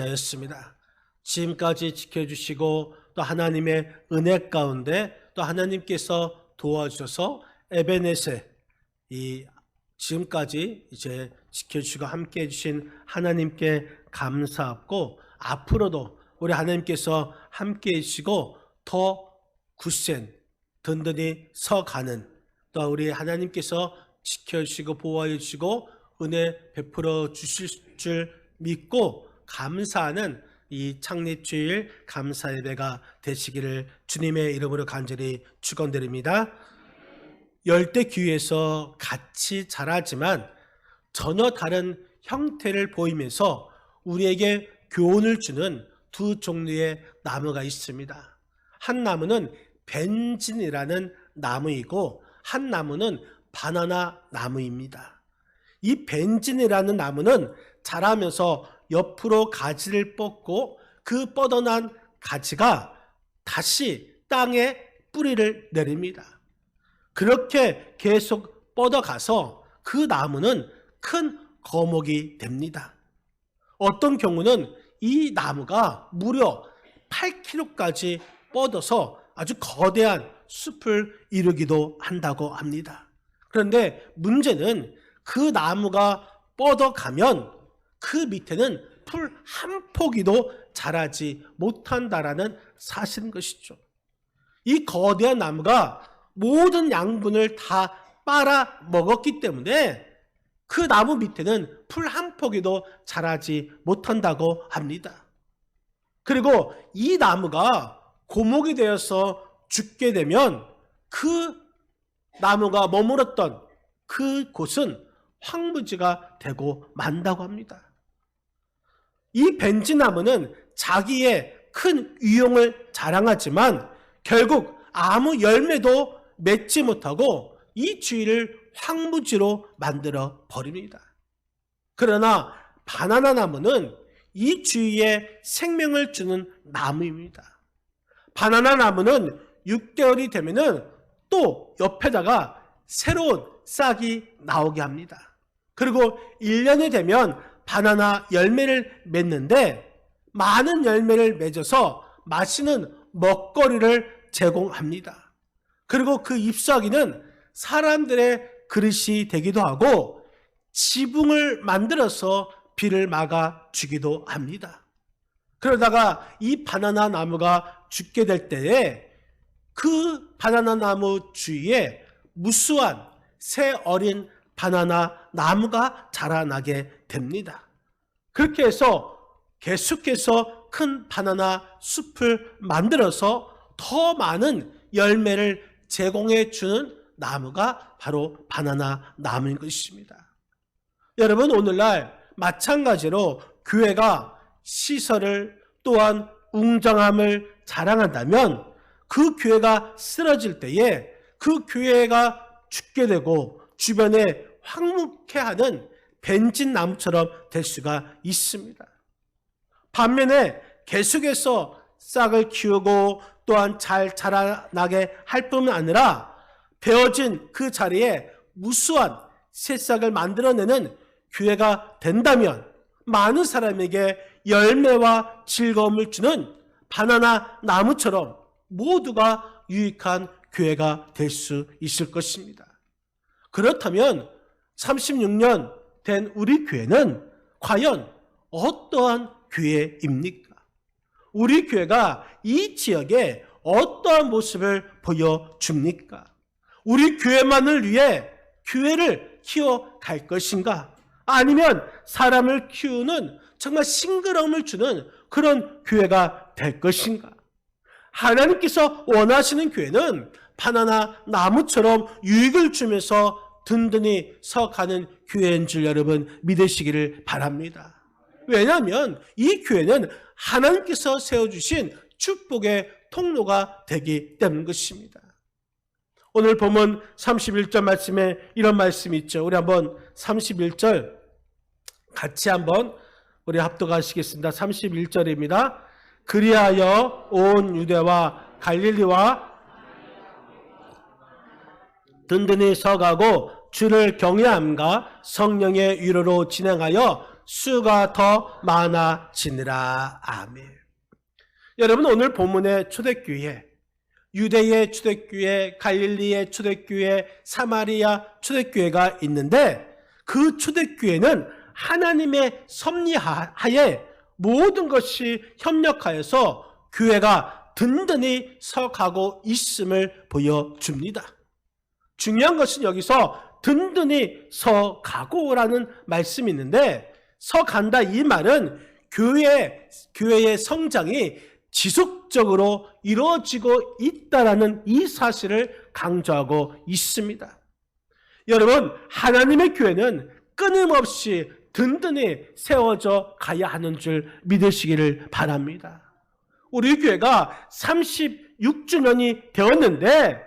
하였습니다. 지금까지 지켜주시고 또 하나님의 은혜 가운데 또 하나님께서 도와주셔서 에베네셀 지금까지 이제 지켜주시고 함께 해주신 하나님께 감사하고 앞으로도 우리 하나님께서 함께 해주시고 더 굳센 든든히 서가는 또 우리 하나님께서 지켜주시고 보호해 주시고 은혜 베풀어 주실 줄 믿고 감사하는 이 창립주일 감사 예배가 되시기를 주님의 이름으로 간절히 축원드립니다. 열대기후에서 같이 자라지만 전혀 다른 형태를 보이면서 우리에게 교훈을 주는 두 종류의 나무가 있습니다. 한 나무는 벤진이라는 나무이고 한 나무는 바나나 나무입니다. 이 벤진이라는 나무는 자라면서 옆으로 가지를 뻗고 그 뻗어난 가지가 다시 땅에 뿌리를 내립니다. 그렇게 계속 뻗어가서 그 나무는 큰 거목이 됩니다. 어떤 경우는 이 나무가 무려 8km까지 뻗어서 아주 거대한 숲을 이루기도 한다고 합니다. 그런데 문제는 그 나무가 뻗어가면 그 밑에는 풀 한 포기도 자라지 못한다라는 사실인 것이죠. 이 거대한 나무가 모든 양분을 다 빨아 먹었기 때문에 그 나무 밑에는 풀 한 포기도 자라지 못한다고 합니다. 그리고 이 나무가 고목이 되어서 죽게 되면 그 나무가 머물렀던 그 곳은 황무지가 되고 만다고 합니다. 이 벤지나무는 자기의 큰 유용을 자랑하지만 결국 아무 열매도 맺지 못하고 이 주위를 황무지로 만들어 버립니다. 그러나 바나나 나무는 이 주위에 생명을 주는 나무입니다. 바나나 나무는 6개월이 되면은 또 옆에다가 새로운 싹이 나오게 합니다. 그리고 1년이 되면 바나나 열매를 맺는데 많은 열매를 맺어서 맛있는 먹거리를 제공합니다. 그리고 그 잎사귀는 사람들의 그릇이 되기도 하고 지붕을 만들어서 비를 막아주기도 합니다. 그러다가 이 바나나 나무가 죽게 될 때에 그 바나나 나무 주위에 무수한 새 어린 바나나 나무가 자라나게 됩니다. 그렇게 해서 계속해서 큰 바나나 숲을 만들어서 더 많은 열매를 제공해 주는 나무가 바로 바나나 나무인 것입니다. 여러분, 오늘날 마찬가지로 교회가 시설을 또한 웅장함을 자랑한다면 그 교회가 쓰러질 때에 그 교회가 죽게 되고 주변에 황무케 하는 벤진나무처럼 될 수가 있습니다. 반면에 계속해서 싹을 키우고 또한 잘 자라나게 할 뿐만 아니라 베어진 그 자리에 무수한 새싹을 만들어내는 교회가 된다면 많은 사람에게 열매와 즐거움을 주는 바나나 나무처럼 모두가 유익한 교회가 될 수 있을 것입니다. 그렇다면 36년 된 우리 교회는 과연 어떠한 교회입니까? 우리 교회가 이 지역에 어떠한 모습을 보여줍니까? 우리 교회만을 위해 교회를 키워갈 것인가? 아니면 사람을 키우는 정말 싱그러움을 주는 그런 교회가 될 것인가? 하나님께서 원하시는 교회는 바나나 나무처럼 유익을 주면서 든든히 서가는 교회인 줄 여러분 믿으시기를 바랍니다. 왜냐하면 이 교회는 하나님께서 세워주신 축복의 통로가 되기 때문인 것입니다. 오늘 본문 31절 말씀에 이런 말씀이 있죠. 우리 한번 31절 같이 한번 우리 합독하시겠습니다. 31절입니다. 그리하여 온 유대와 갈릴리와 든든히 서가고 주를 경외함과 성령의 위로로 진행하여 수가 더 많아지느라. 아멘. 여러분, 오늘 본문의 초대교회, 유대의 초대교회, 갈릴리의 초대교회, 사마리아 초대교회가 있는데, 그 초대교회는 하나님의 섭리하에 모든 것이 협력하여서 교회가 든든히 서가고 있음을 보여줍니다. 중요한 것은 여기서 든든히 서가고라는 말씀이 있는데, 서간다 이 말은 교회의 성장이 지속적으로 이루어지고 있다라는 이 사실을 강조하고 있습니다. 여러분, 하나님의 교회는 끊임없이 든든히 세워져 가야 하는 줄 믿으시기를 바랍니다. 우리 교회가 36주년이 되었는데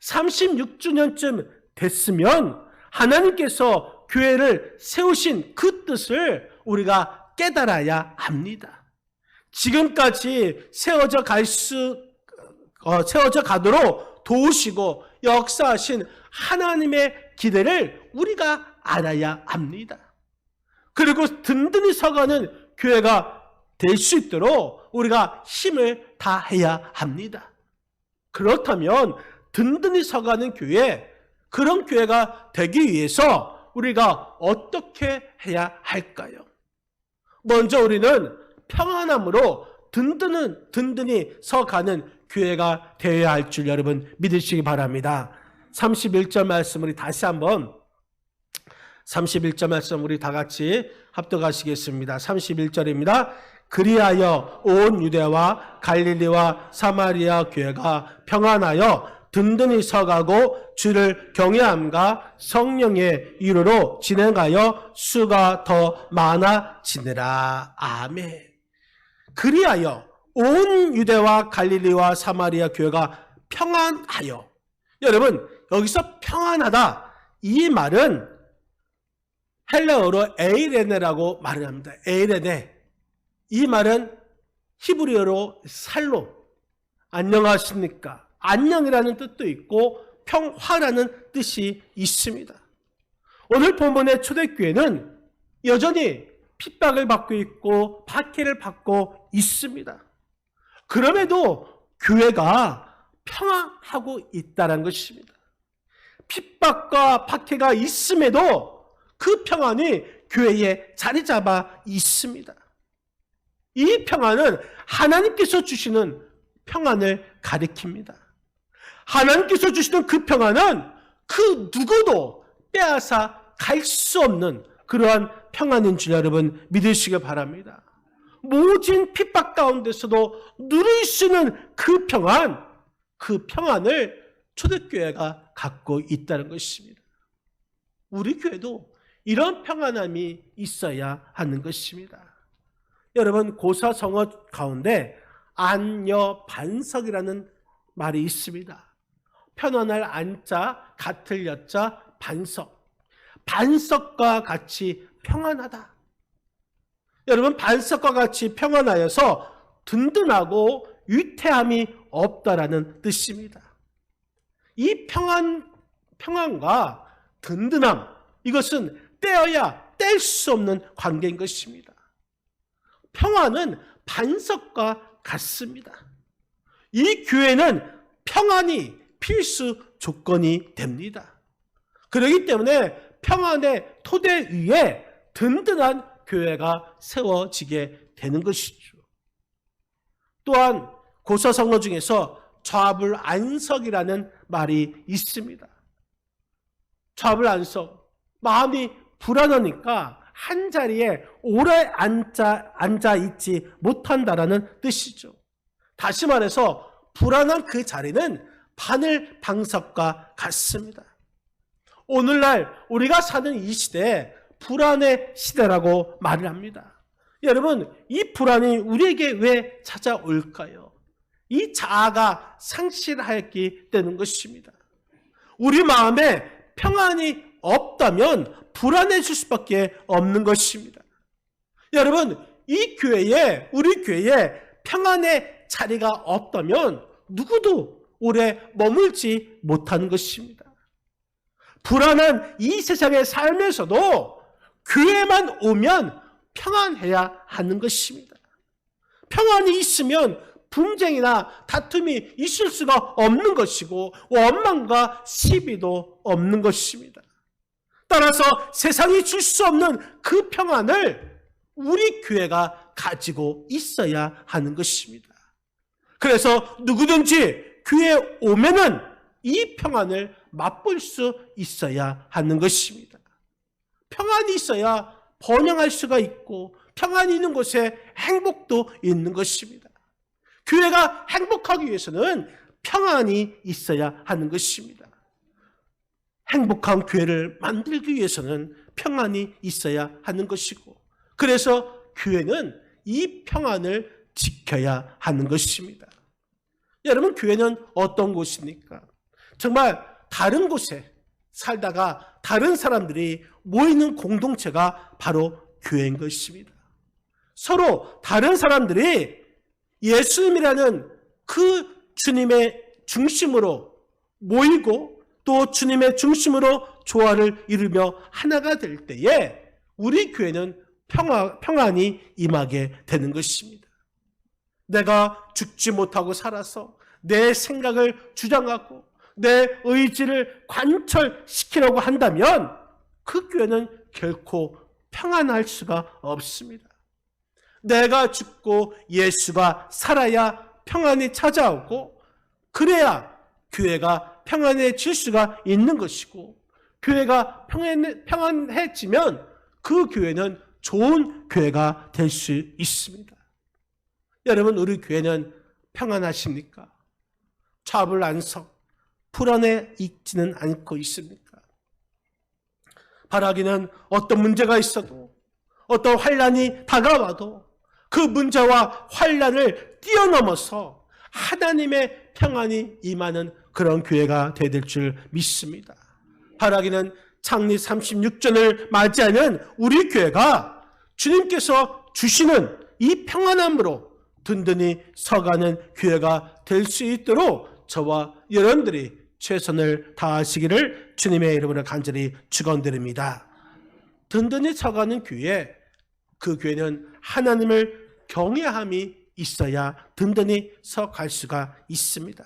36주년쯤 됐으면 하나님께서 교회를 세우신 그 뜻을 우리가 깨달아야 합니다. 지금까지 세워져 가도록 도우시고 역사하신 하나님의 기대를 우리가 알아야 합니다. 그리고 든든히 서가는 교회가 될 수 있도록 우리가 힘을 다해야 합니다. 그렇다면 든든히 서가는 교회, 그런 교회가 되기 위해서 우리가 어떻게 해야 할까요? 먼저 우리는 평안함으로 든든히 서가는 교회가 되어야 할 줄 여러분 믿으시기 바랍니다. 31절 말씀 우리 다시 한번 31절 말씀 우리 다 같이 합독하시겠습니다. 31절입니다. 그리하여 온 유대와 갈릴리와 사마리아 교회가 평안하여 든든히 서가고 주를 경외함과 성령의 이루로 진행하여 수가 더 많아지느라. 아멘. 그리하여 온 유대와 갈릴리와 사마리아 교회가 평안하여. 여러분, 여기서 평안하다 이 말은 헬라어로 에이레네라고 말을 합니다. 에이레네. 이 말은 히브리어로 살롬, 안녕하십니까, 안녕이라는 뜻도 있고 평화라는 뜻이 있습니다. 오늘 본문의 초대교회는 여전히 핍박을 받고 있고 박해를 받고 있습니다. 그럼에도 교회가 평안하고 있다는 것입니다. 핍박과 박해가 있음에도 그 평안이 교회에 자리 잡아 있습니다. 이 평안은 하나님께서 주시는 평안을 가리킵니다. 하나님께서 주시는 그 평안은 그 누구도 빼앗아 갈 수 없는 그러한 평안인 줄 여러분 믿으시기 바랍니다. 모진 핍박 가운데서도 누릴 수 있는 그 평안을 초대교회가 갖고 있다는 것입니다. 우리 교회도 이런 평안함이 있어야 하는 것입니다. 여러분, 고사성어 가운데 안여 반석이라는 말이 있습니다. 편안할 안자, 같을 여자, 반석. 반석과 같이 평안하다. 여러분, 반석과 같이 평안하여서 든든하고 위태함이 없다라는 뜻입니다. 이 평안과 든든함, 이것은 떼어야 뗄 수 없는 관계인 것입니다. 평안은 반석과 같습니다. 이 교회는 평안이 필수 조건이 됩니다. 그렇기 때문에 평안의 토대 위에 든든한 교회가 세워지게 되는 것이죠. 또한 고사성어 중에서 좌불안석이라는 말이 있습니다. 좌불안석, 마음이 불안하니까 한 자리에 오래 앉아 있지 못한다라는 뜻이죠. 다시 말해서 불안한 그 자리는 바늘 방석과 같습니다. 오늘날 우리가 사는 이 시대에 불안의 시대라고 말을 합니다. 여러분, 이 불안이 우리에게 왜 찾아올까요? 이 자아가 상실하였기 때문인 것입니다. 우리 마음에 평안이 없다면 불안해질 수밖에 없는 것입니다. 여러분, 이 교회에, 우리 교회에 평안의 자리가 없다면 누구도 오래 머물지 못하는 것입니다. 불안한 이 세상에 살면서도 교회만 오면 평안해야 하는 것입니다. 평안이 있으면 분쟁이나 다툼이 있을 수가 없는 것이고 원망과 시비도 없는 것입니다. 따라서 세상이 줄 수 없는 그 평안을 우리 교회가 가지고 있어야 하는 것입니다. 그래서 누구든지 교회에 오면은 이 평안을 맛볼 수 있어야 하는 것입니다. 평안이 있어야 번영할 수가 있고 평안이 있는 곳에 행복도 있는 것입니다. 교회가 행복하기 위해서는 평안이 있어야 하는 것입니다. 행복한 교회를 만들기 위해서는 평안이 있어야 하는 것이고 그래서 교회는 이 평안을 지켜야 하는 것입니다. 여러분, 교회는 어떤 곳입니까? 정말 다른 곳에 살다가 다른 사람들이 모이는 공동체가 바로 교회인 것입니다. 서로 다른 사람들이 예수님이라는 그 주님의 중심으로 모이고 또 주님의 중심으로 조화를 이루며 하나가 될 때에 우리 교회는 평안이 임하게 되는 것입니다. 내가 죽지 못하고 살아서 내 생각을 주장하고 내 의지를 관철시키려고 한다면 그 교회는 결코 평안할 수가 없습니다. 내가 죽고 예수가 살아야 평안이 찾아오고 그래야 교회가 평안해질 수가 있는 것이고 교회가 평안해지면 그 교회는 좋은 교회가 될 수 있습니다. 여러분, 우리 교회는 평안하십니까? 좌불안석, 불안해 있지는 않고 있습니까? 바라기는 어떤 문제가 있어도 어떤 환난이 다가와도 그 문제와 환난을 뛰어넘어서 하나님의 평안이 임하는 그런 교회가 되야 될 줄 믿습니다. 바라기는 창립 36전을 맞이하는 우리 교회가 주님께서 주시는 이 평안함으로 든든히 서가는 교회가 될 수 있도록 저와 여러분들이 최선을 다하시기를 주님의 이름으로 간절히 축원드립니다. 든든히 서가는 교회, 그 교회는 하나님을 경외함이 있어야 든든히 서갈 수가 있습니다.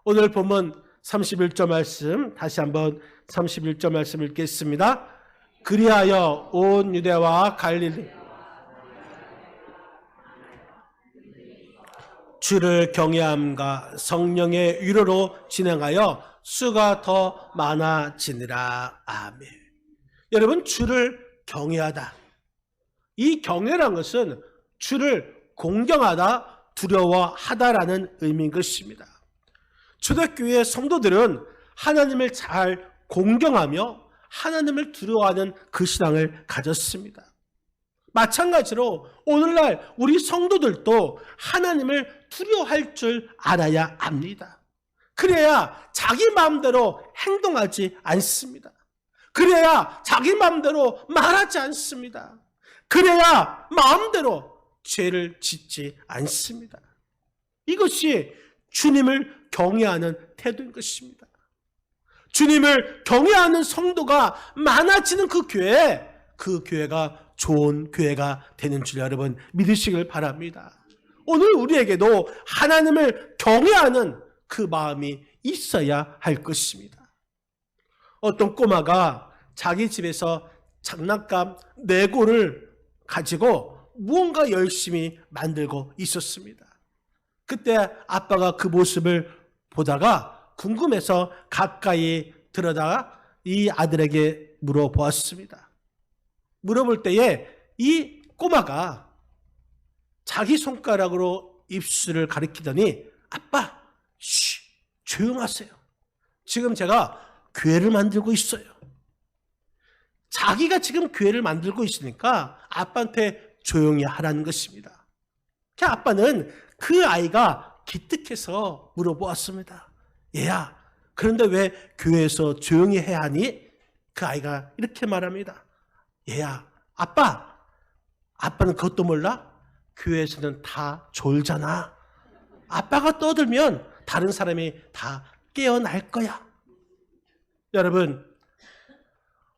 오늘 본문 31절 말씀, 다시 한번 31절 말씀 읽겠습니다. 그리하여 온 유대와 갈릴리 주를 경외함과 성령의 위로로 진행하여 수가 더 많아지니라. 아멘. 여러분, 주를 경외하다. 이 경외란 것은 주를 공경하다, 두려워하다라는 의미인 것입니다. 초대교회 성도들은 하나님을 잘 공경하며 하나님을 두려워하는 그 신앙을 가졌습니다. 마찬가지로 오늘날 우리 성도들도 하나님을 두려워할 줄 알아야 합니다. 그래야 자기 마음대로 행동하지 않습니다. 그래야 자기 마음대로 말하지 않습니다. 그래야 마음대로 죄를 짓지 않습니다. 이것이 주님을 경외하는 태도인 것입니다. 주님을 경외하는 성도가 많아지는 그 교회가 좋은 교회가 되는 줄 여러분 믿으시길 바랍니다. 오늘 우리에게도 하나님을 경외하는 그 마음이 있어야 할 것입니다. 어떤 꼬마가 자기 집에서 장난감 레고를 가지고 무언가 열심히 만들고 있었습니다. 그때 아빠가 그 모습을 보다가 궁금해서 가까이 들어다가 이 아들에게 물어보았습니다. 물어볼 때에 이 꼬마가 자기 손가락으로 입술을 가리키더니 아빠, 조용하세요. 지금 제가 교회를 만들고 있어요. 자기가 지금 교회를 만들고 있으니까 아빠한테 조용히 하라는 것입니다. 아빠는 그 아이가 기특해서 물어보았습니다. 얘야, 그런데 왜 교회에서 조용히 해야 하니? 그 아이가 이렇게 말합니다. 얘야, 아빠는 그것도 몰라? 교회에서는 다 졸잖아. 아빠가 떠들면 다른 사람이 다 깨어날 거야. 여러분,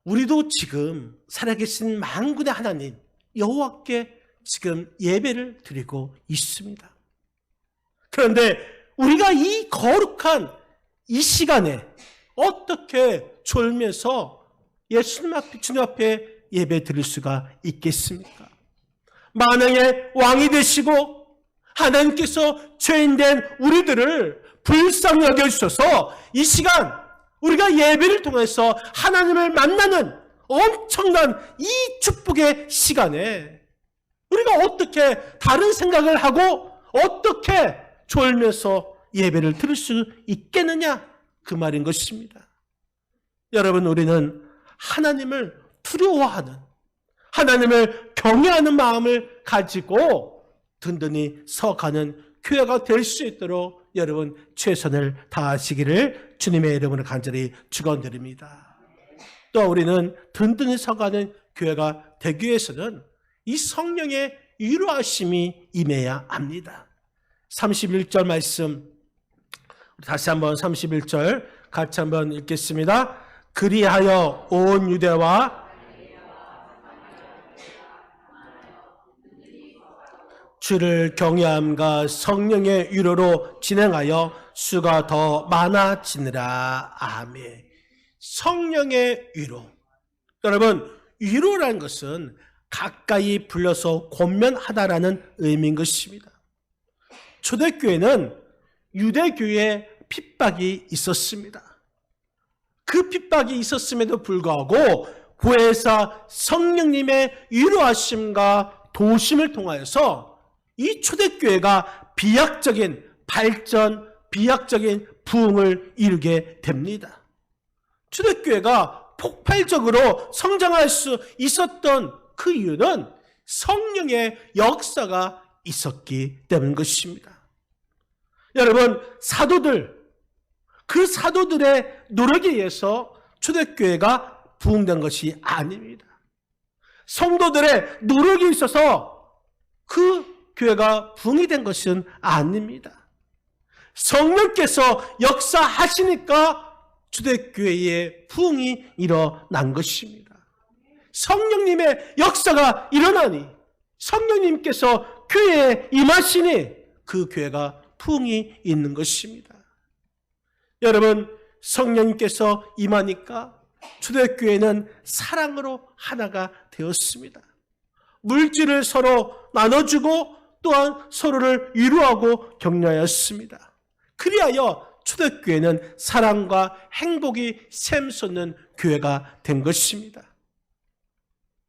우리도 지금 살아계신 만군의 하나님, 여호와께 지금 예배를 드리고 있습니다. 그런데 우리가 이 거룩한 이 시간에 어떻게 졸면서 예수님 앞에, 주님 앞에 예배 드릴 수가 있겠습니까? 만왕의 왕이 되시고 하나님께서 죄인된 우리들을 불쌍히 여겨주셔서 이 시간 우리가 예배를 통해서 하나님을 만나는 엄청난 이 축복의 시간에 우리가 어떻게 다른 생각을 하고 어떻게 졸면서 예배를 드릴 수 있겠느냐, 그 말인 것입니다. 여러분, 우리는 하나님을 두려워하는, 하나님을 경외하는 마음을 가지고 든든히 서가는 교회가 될 수 있도록 여러분 최선을 다하시기를 주님의 이름으로 간절히 축원드립니다. 또 우리는 든든히 서가는 교회가 되기 위해서는 이 성령의 위로하심이 임해야 합니다. 31절 말씀, 다시 한번 31절 같이 한번 읽겠습니다. 그리하여 온 유대와 주를 경외함과 성령의 위로로 진행하여 수가 더 많아지느라. 아멘. 성령의 위로. 여러분, 위로라는 것은 가까이 불러서 권면하다라는 의미인 것입니다. 초대교회는 유대교회에 핍박이 있었습니다. 그 핍박이 있었음에도 불구하고 교회에서 성령님의 위로하심과 도심을 통하여서 이 초대교회가 비약적인 발전, 비약적인 부흥을 이루게 됩니다. 초대교회가 폭발적으로 성장할 수 있었던 그 이유는 성령의 역사가 있었기 때문인 것입니다. 여러분, 사도들, 그 사도들의 노력에 의해서 초대교회가 부흥된 것이 아닙니다. 성도들의 노력이 있어서 그 교회가 부흥이 된 것은 아닙니다. 성령께서 역사하시니까 초대교회의 부흥이 일어난 것입니다. 성령님의 역사가 일어나니, 성령님께서 교회에 임하시니 그 교회가 부흥이 있는 것입니다. 여러분, 성령님께서 임하니까 초대교회는 사랑으로 하나가 되었습니다. 물질을 서로 나눠주고 또한 서로를 위로하고 격려하였습니다. 그리하여 초대교회는 사랑과 행복이 샘솟는 교회가 된 것입니다.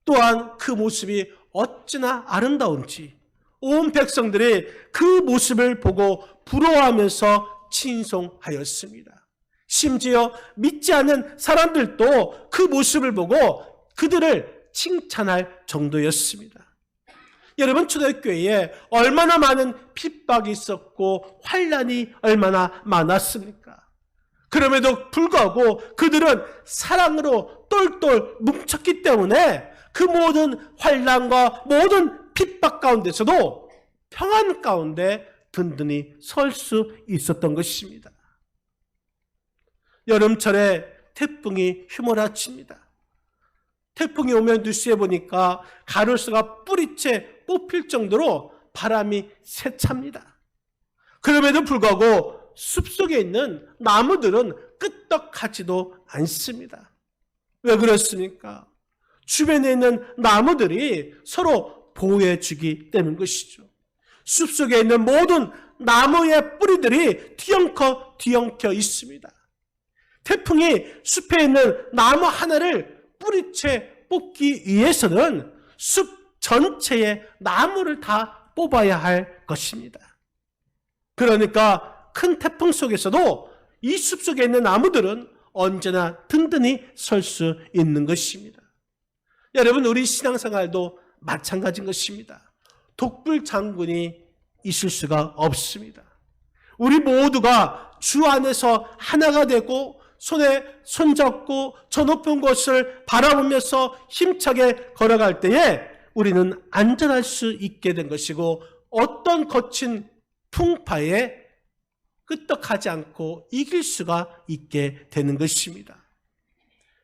또한 그 모습이 어찌나 아름다운지 온 백성들이 그 모습을 보고 부러워하면서 칭송하였습니다. 심지어 믿지 않는 사람들도 그 모습을 보고 그들을 칭찬할 정도였습니다. 여러분, 초대교회에 얼마나 많은 핍박이 있었고 환난이 얼마나 많았습니까? 그럼에도 불구하고 그들은 사랑으로 똘똘 뭉쳤기 때문에 그 모든 환난과 모든 핍박 가운데서도 평안 가운데 든든히 설 수 있었던 것입니다. 여름철에 태풍이 휘몰아칩니다. 태풍이 오면 뉴스에 보니까 가로수가 뿌리채 뽑힐 정도로 바람이 세찹니다. 그럼에도 불구하고 숲속에 있는 나무들은 끄떡하지도 않습니다. 왜 그렇습니까? 주변에 있는 나무들이 서로 보호해 주기 때문인 것이죠. 숲속에 있는 모든 나무의 뿌리들이 뒤엉켜 있습니다. 태풍이 숲에 있는 나무 하나를 뿌리채 뽑기 위해서는 숲 전체의 나무를 다 뽑아야 할 것입니다. 그러니까 큰 태풍 속에서도 이 숲속에 있는 나무들은 언제나 든든히 설 수 있는 것입니다. 여러분, 우리 신앙생활도 마찬가지인 것입니다. 독불 장군이 있을 수가 없습니다. 우리 모두가 주 안에서 하나가 되고 손에 손잡고 저 높은 곳을 바라보면서 힘차게 걸어갈 때에 우리는 안전할 수 있게 된 것이고 어떤 거친 풍파에 끄떡하지 않고 이길 수가 있게 되는 것입니다.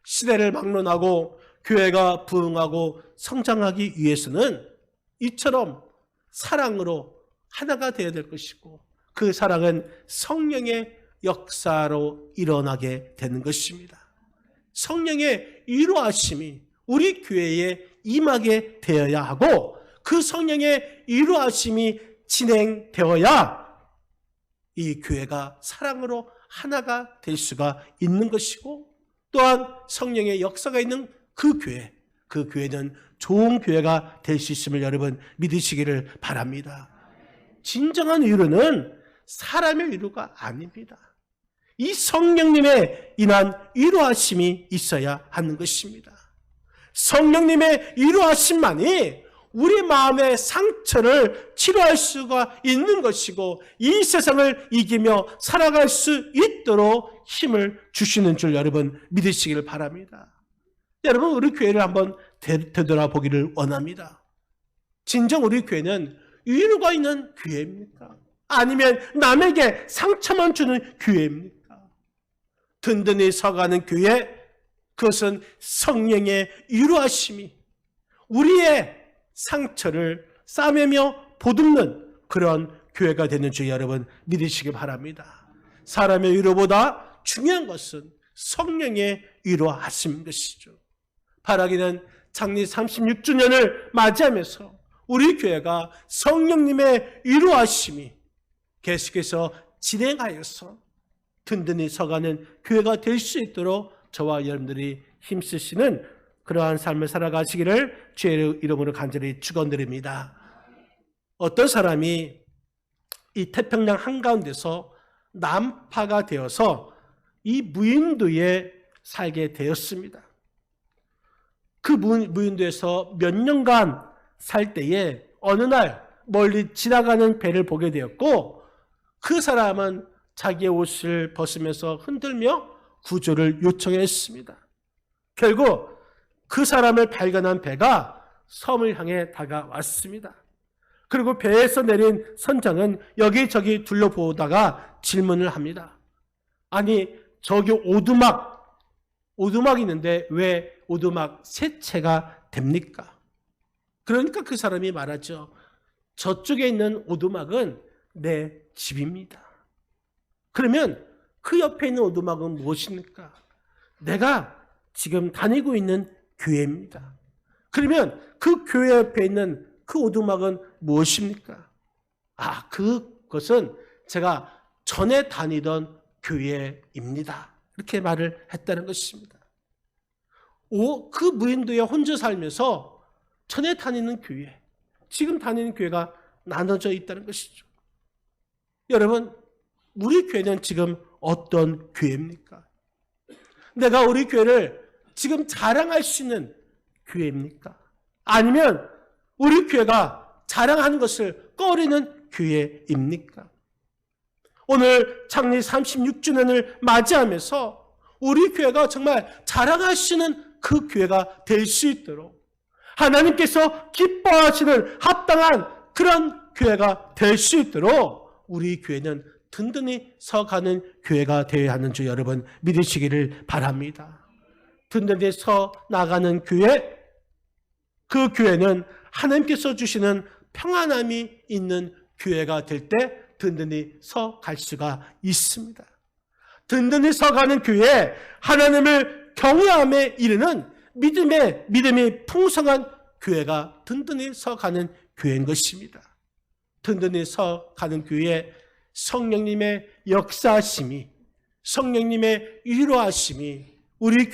시대를 막론하고 교회가 부흥하고 성장하기 위해서는 이처럼 사랑으로 하나가 되어야 될 것이고, 그 사랑은 성령의 역사로 일어나게 되는 것입니다. 성령의 위로하심이 우리 교회에 임하게 되어야 하고, 그 성령의 위로하심이 진행되어야 이 교회가 사랑으로 하나가 될 수가 있는 것이고, 또한 성령의 역사가 있는 그 교회는 좋은 교회가 될 수 있음을 여러분 믿으시기를 바랍니다. 진정한 위로는 사람의 위로가 아닙니다. 이 성령님의 인한 위로하심이 있어야 하는 것입니다. 성령님의 위로하심만이 우리 마음의 상처를 치료할 수가 있는 것이고, 이 세상을 이기며 살아갈 수 있도록 힘을 주시는 줄 여러분 믿으시기를 바랍니다. 여러분, 우리 교회를 한번 되돌아보기를 원합니다. 진정 우리 교회는 위로가 있는 교회입니까? 아니면 남에게 상처만 주는 교회입니까? 든든히 서가는 교회, 그것은 성령의 위로하심이 우리의 상처를 싸매며 보듬는 그런 교회가 되는 줄 여러분 믿으시기 바랍니다. 사람의 위로보다 중요한 것은 성령의 위로하심인 것이죠. 바라기는 창립 36주년을 맞이하면서 우리 교회가 성령님의 위로하심이 계속해서 진행하여서 든든히 서가는 교회가 될 수 있도록 저와 여러분들이 힘쓰시는 그러한 삶을 살아가시기를 주의 이름으로 간절히 축원드립니다. 어떤 사람이 이 태평양 한가운데서 남파가 되어서 이 무인도에 살게 되었습니다. 그 무인도에서 몇 년간 살 때에 어느 날 멀리 지나가는 배를 보게 되었고, 그 사람은 자기의 옷을 벗으면서 흔들며 구조를 요청했습니다. 결국 그 사람을 발견한 배가 섬을 향해 다가왔습니다. 그리고 배에서 내린 선장은 여기저기 둘러보다가 질문을 합니다. 아니, 저기 오두막이 있는데 왜 오두막 세 채가 됩니까? 그러니까 그 사람이 말하죠. 저쪽에 있는 오두막은 내 집입니다. 그러면 그 옆에 있는 오두막은 무엇입니까? 내가 지금 다니고 있는 교회입니다. 그러면 그 교회 옆에 있는 그 오두막은 무엇입니까? 그것은 제가 전에 다니던 교회입니다. 이렇게 말을 했다는 것입니다. 그 무인도에 혼자 살면서 전에 다니는 교회, 지금 다니는 교회가 나눠져 있다는 것이죠. 여러분, 우리 교회는 지금 어떤 교회입니까? 내가 우리 교회를 지금 자랑할 수 있는 교회입니까? 아니면 우리 교회가 자랑하는 것을 꺼리는 교회입니까? 오늘 창립 36주년을 맞이하면서 우리 교회가 정말 자랑할 수 있는 그 교회가 될 수 있도록 하나님께서 기뻐하시는 합당한 그런 교회가 될 수 있도록 우리 교회는 든든히 서가는 교회가 되어야 하는 줄 여러분 믿으시기를 바랍니다. 든든히 서 나가는 교회, 그 교회는 하나님께서 주시는 평안함이 있는 교회가 될 때 든든히 서 갈 수가 있습니다. 든든히 서가는 교회, 하나님을 경외함에 이르는 믿음이 풍성한 교회가 든든히 서가는 교회인 것입니다. 든든히 서가는 교회에 성령님의 역사하심이, 성령님의 위로하심이 우리